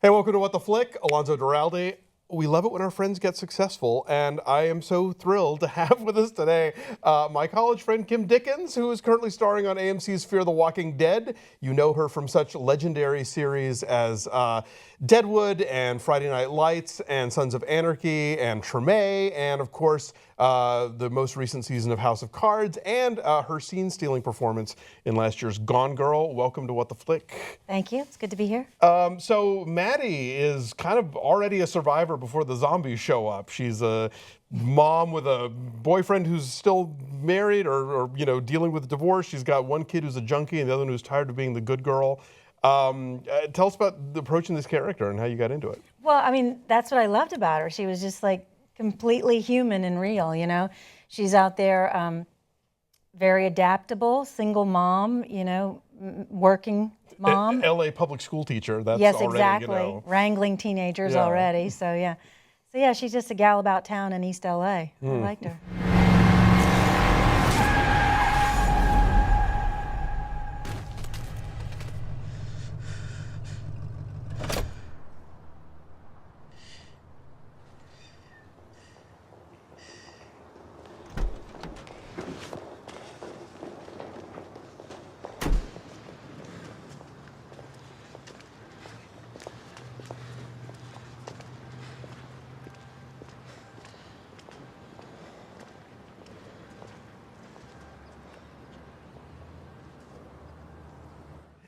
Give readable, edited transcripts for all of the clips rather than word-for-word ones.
Hey, welcome to What the Flick, Alonso Duralde. We love it when our friends get successful, and I am so thrilled to have with us today my college friend Kim Dickens, who is currently starring on AMC's Fear the Walking Dead. You know her from such legendary series as Deadwood and Friday Night Lights and Sons of Anarchy and Treme, and of course the most recent season of House of Cards, and her scene-stealing performance in last year's Gone Girl. Welcome to What the Flick. Thank you. It's good to be here. So Maddie is kind of already a survivor before the zombies show up. She's a mom with a boyfriend who's still married or you know, dealing with divorce. She's got one kid who's a junkie and the other one who's tired of being the good girl. Tell us about approaching this character and how you got into it. Well, I mean, that's what I loved about her. She was just like completely human and real, you know. She's out there very adaptable, single mom, you know, working mom. LA public school teacher, that's yes, already, exactly. you know. Wrangling teenagers already, so yeah. So yeah, she's just a gal about town in East LA. I liked her.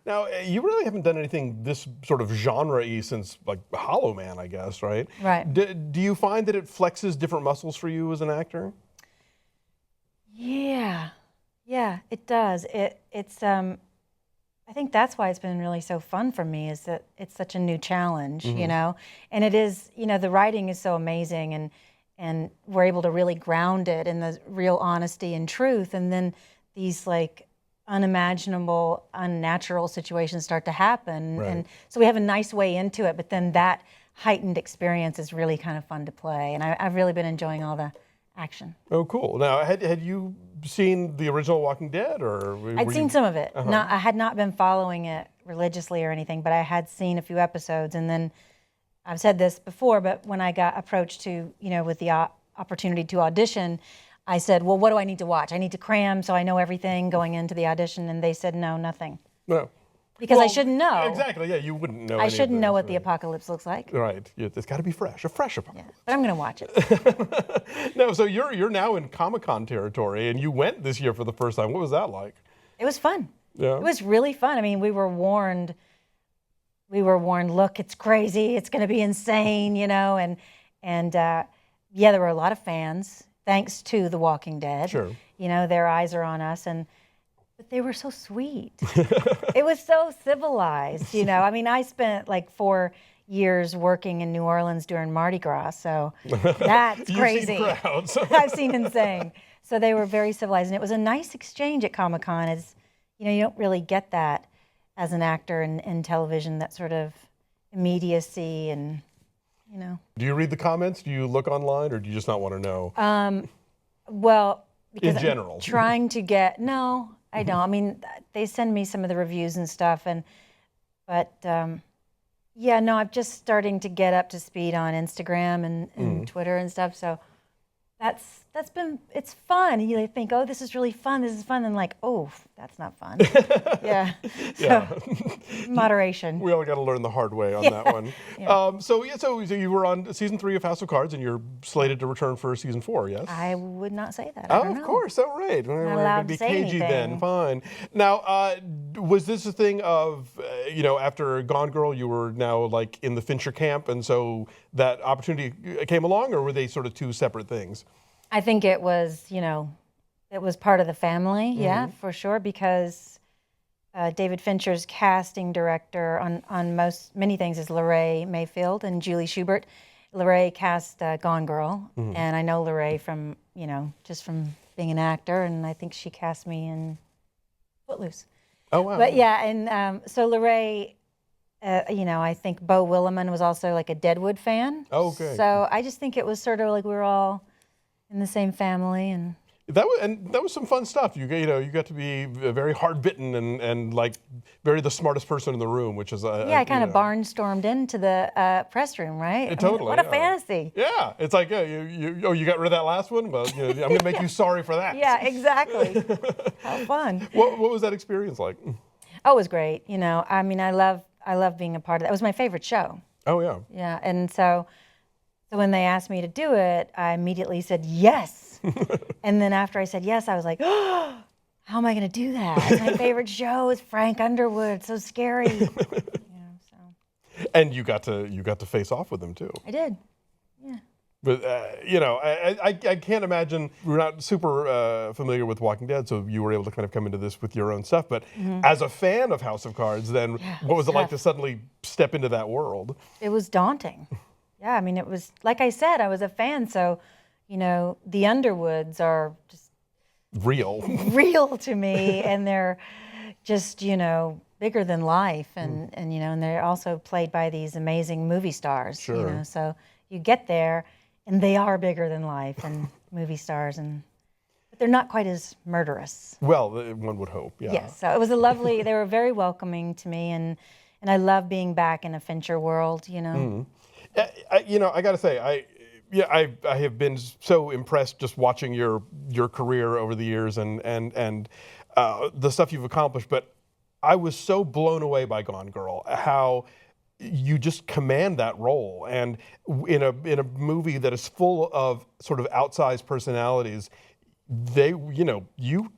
Now, you really haven't done anything this sort of genre-y since, like, Hollow Man, I guess, right? Right. Do you find that it flexes different muscles for you as an actor? Yeah, it does. I think that's why it's been really so fun for me, is that it's such a new challenge, you know? And it is, you know, the writing is so amazing, and we're able to really ground it in the real honesty and truth, and then these like unimaginable, unnatural situations start to happen. Right. And so we have a nice way into it, but then that heightened experience is really kind of fun to play. And I've really been enjoying all the action. Oh, cool. Now, had you seen the original Walking Dead, or I'd seen some of it. I had not been following it religiously or anything, but I had seen a few episodes. And then I've said this before, but when I got approached to, you know, with the opportunity to audition, I said, well, what do I need to watch? I need to cram so I know everything going into the audition. And they said, no, nothing. No. Because I shouldn't know. Exactly, yeah, you wouldn't know. I shouldn't know what the apocalypse looks like. Right, it's got to be fresh, a fresh apocalypse. Yeah. But I'm going to watch it. No, so you're now in Comic-Con territory, and you went this year for the first time. What was that like? It was fun. Yeah. It was really fun. I mean, we were warned, look, it's crazy, it's going to be insane, you know, and yeah, there were a lot of fans, thanks to The Walking Dead. Sure. You know, their eyes are on us, but they were so sweet. It was so civilized, you know. I mean, I spent like 4 years working in New Orleans during Mardi Gras, so that's crazy. You've seen crowds. I've seen insane. So they were very civilized, and it was a nice exchange at Comic-Con. As you know, you don't really get that as an actor in television, that sort of immediacy and, you know. Do you read the comments? Do you look online, or do you just not want to know? Well, because in general. I'm trying to get, no, I don't. I mean, they send me some of the reviews and stuff, but yeah, no, I'm just starting to get up to speed on Instagram and Twitter and stuff. So that's been, it's fun. You think, oh, this is really fun. This is fun. And like, oh, that's not fun. Yeah. Yeah. So, moderation. We all got to learn the hard way on that one. Yeah. So you were on season 3 of House of Cards, and you're slated to return for season 4, yes? I would not say that. Oh, of course. Oh, right. We're not going allowed to be to say cagey then. anything. Fine. Now, was this a thing of, you know, after Gone Girl, you were now like in the Fincher camp, and so that opportunity came along, or were they sort of two separate things? I think it was, you know, it was part of the family, yeah, for sure, because David Fincher's casting director on many things is Lorraine Mayfield and Julie Schubert. Lorraine cast Gone Girl, and I know Lorraine from, you know, just from being an actor, and I think she cast me in Footloose. Oh, wow. But yeah, and so Lorraine, you know, I think Beau Willimon was also like a Deadwood fan. Okay. So I just think it was sort of like we were all in the same family, and That was some fun stuff. You got to be very hard bitten and like very the smartest person in the room, which is I kind of barnstormed into the press room, right? I mean, totally. what a fantasy. Yeah, it's like you got rid of that last one. Well, I'm going to make you sorry for that. Yeah, exactly. How fun. What was that experience like? Oh, it was great. I mean, I love being a part of that. It was my favorite show. Oh yeah. Yeah, and so when they asked me to do it, I immediately said yes. And then after I said yes, I was like, oh, how am I going to do that? It's my favorite show. It's Frank Underwood. It's so scary. And you got to face off with him too. I did. Yeah. But I can't imagine. We're not super familiar with Walking Dead, so you were able to kind of come into this with your own stuff. But as a fan of House of Cards, then what was it like to suddenly step into that world? It was daunting. Yeah, I mean, it was, like I said, I was a fan, so, the Underwoods are just real to me, and they're just, bigger than life, and and they're also played by these amazing movie stars. Sure. So you get there, and they are bigger than life and movie stars, but they're not quite as murderous. Well, one would hope, yeah. Yes, so it was they were very welcoming to me, and I love being back in a Fincher world, I got to say, I have been so impressed just watching your career over the years and the stuff you've accomplished. But I was so blown away by Gone Girl, how you just command that role, and in a movie that is full of sort of outsized personalities, you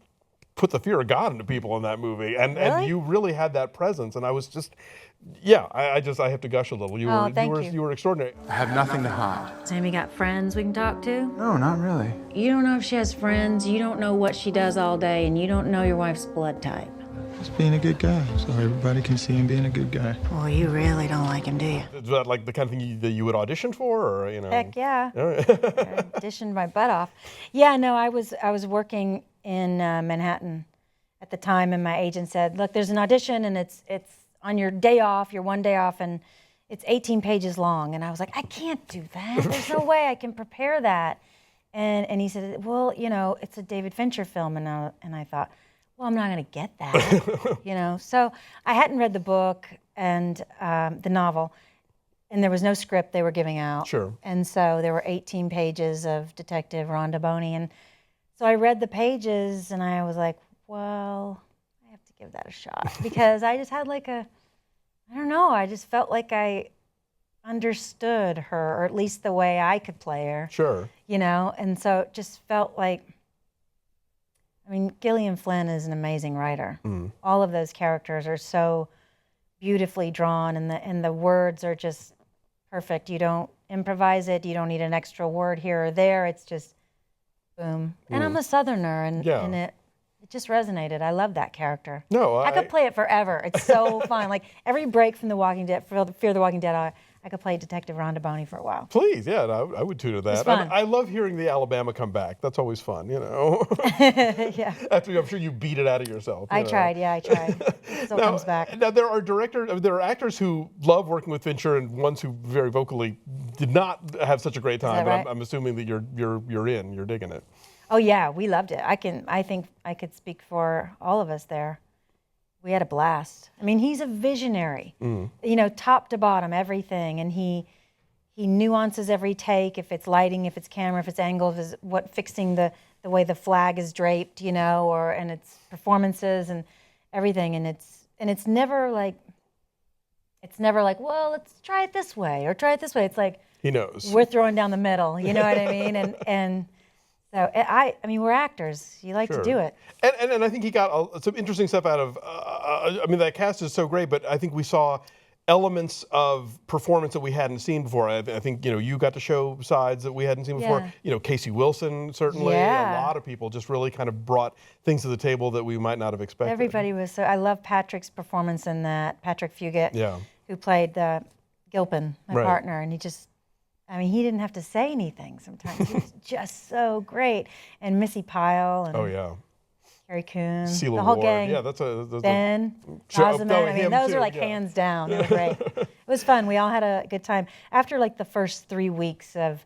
put the fear of God into people in that movie, and you really had that presence, and I was just. Yeah, I have to gush a little. You were extraordinary. I have nothing to hide. Sam, you got friends we can talk to? No, not really. You don't know if she has friends, you don't know what she does all day, and you don't know your wife's blood type. Just being a good guy, so everybody can see him being a good guy. Well, you really don't like him, do you? Is that like the kind of thing that you would audition for, or Heck yeah. I auditioned my butt off. Yeah, no, I was working in Manhattan at the time, and my agent said, "Look, there's an audition, and it's on your day off, your one day off, and it's 18 pages long." And I was like, I can't do that. There's no way I can prepare that. And he said, well, it's a David Fincher film. And I thought, well, I'm not going to get that, So I hadn't read the book and the novel, and there was no script they were giving out. Sure. And so there were 18 pages of Detective Rhonda Boney. And so I read the pages, and I was like, well, give that a shot, because I just had I just felt like I understood her, or at least the way I could play her. Sure. And so it just felt like, Gillian Flynn is an amazing writer. All of those characters are so beautifully drawn, and the words are just perfect. You don't improvise it. You don't need an extra word here or there. It's just boom. And I'm a Southerner, and it just resonated. I love that character. No, I could play it forever. It's so fun. Like every break from The Walking Dead, Fear the Walking Dead, I could play Detective Rhonda Boney for a while. Please, yeah, I would tune to that. It's fun. I love hearing the Alabama come back. That's always fun, Yeah. After I'm sure you beat it out of yourself. I tried. It still comes back. Now there are actors who love working with Fincher, and ones who very vocally did not have such a great time. Is that right? But I'm assuming that you're digging it. Oh yeah, we loved it. I think I could speak for all of us there. We had a blast. He's a visionary. Top to bottom, everything, and he nuances every take. If it's lighting, if it's camera, if it's angle, if it's fixing the way the flag is draped, and its performances and everything. And it's never like, well, let's try it this way or try it this way. It's like he knows we're throwing down the middle. You know what I mean? And so we're actors. You like to do it. And I think he got some interesting stuff out of. That cast is so great, but I think we saw elements of performance that we hadn't seen before. I think you got to show sides that we hadn't seen before. Casey Wilson certainly. Yeah. A lot of people just really kind of brought things to the table that we might not have expected. Everybody was so. I love Patrick's performance in that. Patrick Fugit, who played Gilpin, my partner, and he just. He didn't have to say anything sometimes. He was just so great. And Missy Pyle and Carrie Coon, the whole gang. Yeah, Ben, Rosamund. Those are like hands down. It was great. It was fun. We all had a good time. After like the first 3 weeks of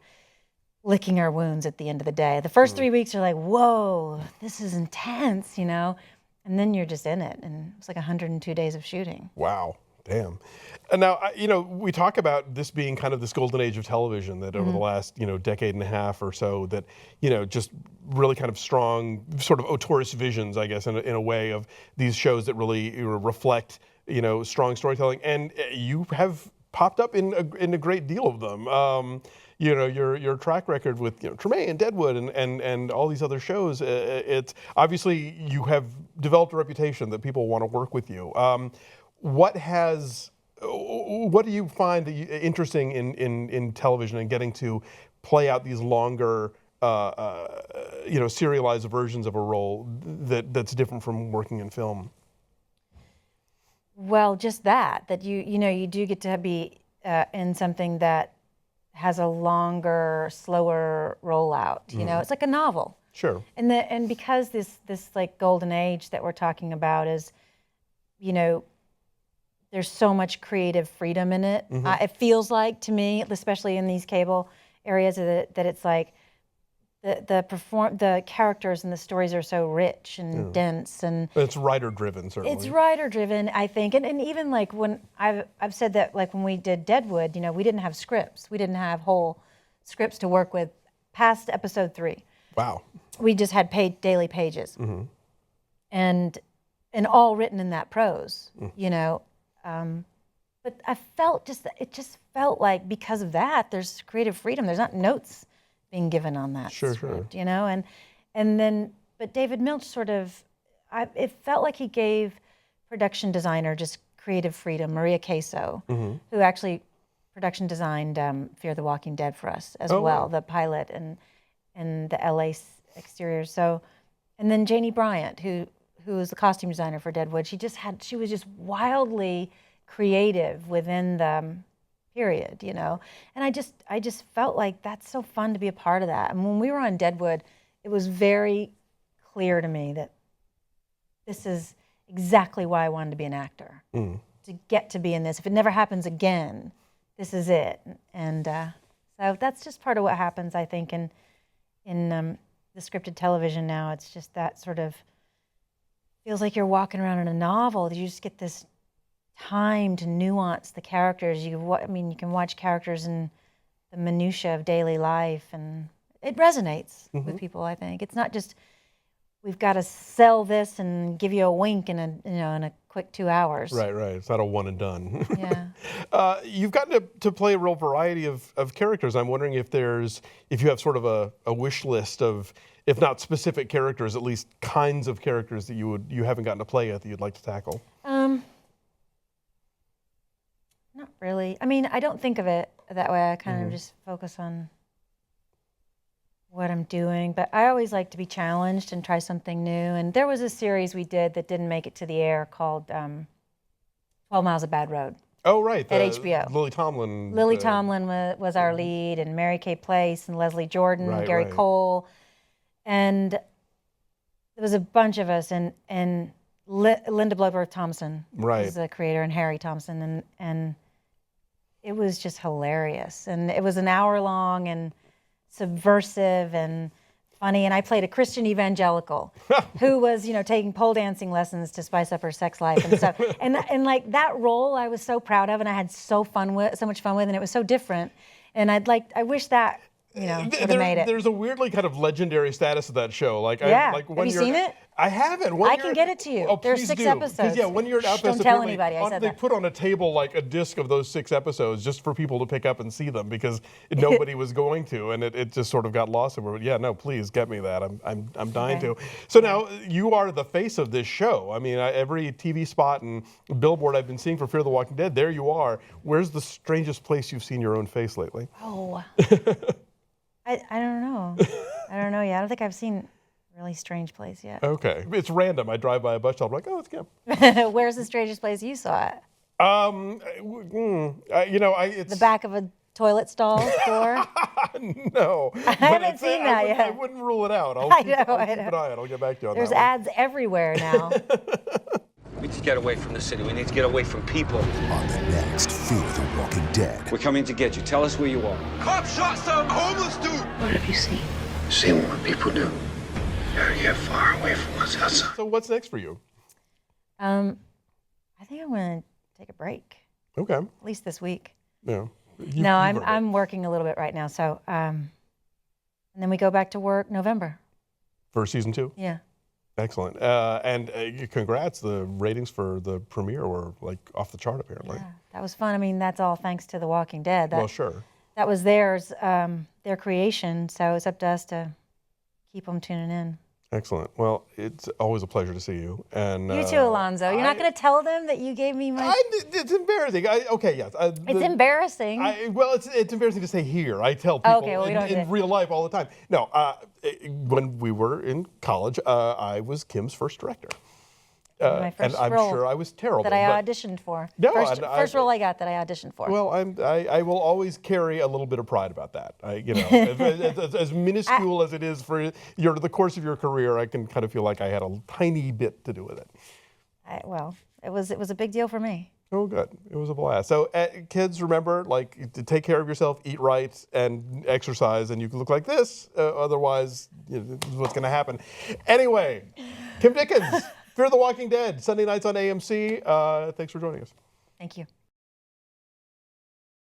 licking our wounds at the end of the day. The first 3 weeks are like, whoa, this is intense, and then you're just in it. And it was like 102 days of shooting. Wow. Damn. And now, we talk about this being kind of this golden age of television that over the last, decade and a half or so that, just really kind of strong sort of auteurist visions, I guess, in a way of these shows that really reflect, strong storytelling. And you have popped up in a great deal of them. Your track record with Tremaine and Deadwood and all these other shows, it's obviously you have developed a reputation that people want to work with you. What do you find interesting in television and getting to play out these longer, serialized versions of a role that's different from working in film? Well, just that you do get to be in something that has a longer, slower rollout. It's like a novel. Sure. And because this like golden age that we're talking about is, there's so much creative freedom in it. It feels like to me, especially in these cable areas, that it's like the characters and the stories are so rich and dense, and it's writer driven, certainly. It's writer driven, I think, and even like when I've said that, like when we did Deadwood, we didn't have scripts, we didn't have whole scripts to work with past episode 3. Wow. We just had daily pages, and all written in that prose, But I felt it just felt like because of that, there's creative freedom. There's not notes being given on that script, and then, but David Milch sort of, it felt like he gave production designer just creative freedom, Maria Queso, who actually production designed Fear the Walking Dead for us as well, wow. the pilot and the LA exterior. So, and then Janie Bryant, who was the costume designer for Deadwood, she was just wildly creative within the period, and I just felt like that's so fun to be a part of that. And when we were on Deadwood, it was very clear to me that this is exactly why I wanted to be an actor, to get to be in this. If it never happens again, this is it. And so that's just part of what happens, I think, in the scripted television now. It's just that sort of feels like you're walking around in a novel. You just get this time to nuance the characters. You can watch characters in the minutia of daily life, and it resonates with people. I think it's not just we've got to sell this and give you a wink in a quick 2 hours. Right. It's not a one and done. Yeah. You've gotten to play a real variety of characters. I'm wondering if you have sort of a wish list of, if not specific characters, at least kinds of characters that you haven't gotten to play yet that you'd like to tackle. Not really. I mean, I don't think of it that way. I kind of just focus on what I'm doing. But I always like to be challenged and try something new. And there was a series we did that didn't make it to the air called 12 Miles of Bad Road. Oh, right. At HBO. Lily Tomlin. Lily Tomlin was our lead, and Mary Kay Place, and Leslie Jordan, Gary Cole. And there was a bunch of us, and Linda Bloodworth Thompson is the creator, and Harry Thompson, and it was just hilarious. And it was an hour long and subversive and funny. And I played a Christian evangelical who was, taking pole dancing lessons to spice up her sex life and stuff. and like that role I was so proud of, and I had so much fun with, and it was so different. And I wish that would have made it. There's a weirdly kind of legendary status of that show. Like, yeah. Have you seen it? I haven't. I can get it to you. Oh, There's please 6 do. episodes. Yeah, when you're at Outfest, don't tell anybody I said they that. put on a table like a disc of those 6 episodes just for people to pick up and see them because nobody was going to, and it just sort of got lost somewhere. But yeah, no, please get me that. I'm dying to. So now you are the face of this show. I mean, every TV spot and billboard I've been seeing for Fear the Walking Dead, there you are. Where's the strangest place you've seen your own face lately? Oh, I don't know. I don't know yet. I don't think I've seen a really strange place yet. Okay. It's random. I drive by a bus stop, I'm like, oh, it's Kim. Where's the strangest place you saw it? It's the back of a toilet stall door? No. I haven't seen that yet. I wouldn't rule it out. I'll keep an eye out. I'll get back to you on There's that one. ads everywhere now. We need to get away from the city. We need to get away from people. On the next Fear the Walking Dead. We're coming to get you. Tell us where you are. Cop shot some homeless dude! What have you seen? Seen what people do. Gotta get far away from what's outside. So what's next for you? I think I'm going to take a break, Okay. at least this week. Yeah. No, I'm working a little bit right now. So, and then we go back to work November. For season 2? Yeah. Excellent. And congrats. The ratings for the premiere were like off the chart, apparently. Yeah, that was fun. I mean, that's all thanks to The Walking Dead. Well, sure. That was theirs, their creation. So it's up to us to keep them tuning in. Excellent. Well, it's always a pleasure to see you. And You too, Alonso. You're not going to tell them that you gave me my... It's embarrassing. Okay, yes. It's embarrassing. Well, it's embarrassing to say here. I tell people Okay, well, we don't do in it. real life all the time. No, when we were in college, I was Kim's first director. My first and I'm role sure I was terrible. that I but- auditioned for. No, first role I got that I auditioned for. Well, I will always carry a little bit of pride about that. As minuscule as it is for the course of your career, I can kind of feel like I had a tiny bit to do with it. It was a big deal for me. Oh, good. It was a blast. So, kids, remember, to take care of yourself, eat right, and exercise, and you can look like this. Otherwise, this is what's going to happen. Anyway, Kim Dickens, Fear the Walking Dead, Sunday nights on AMC. Thanks for joining us. Thank you.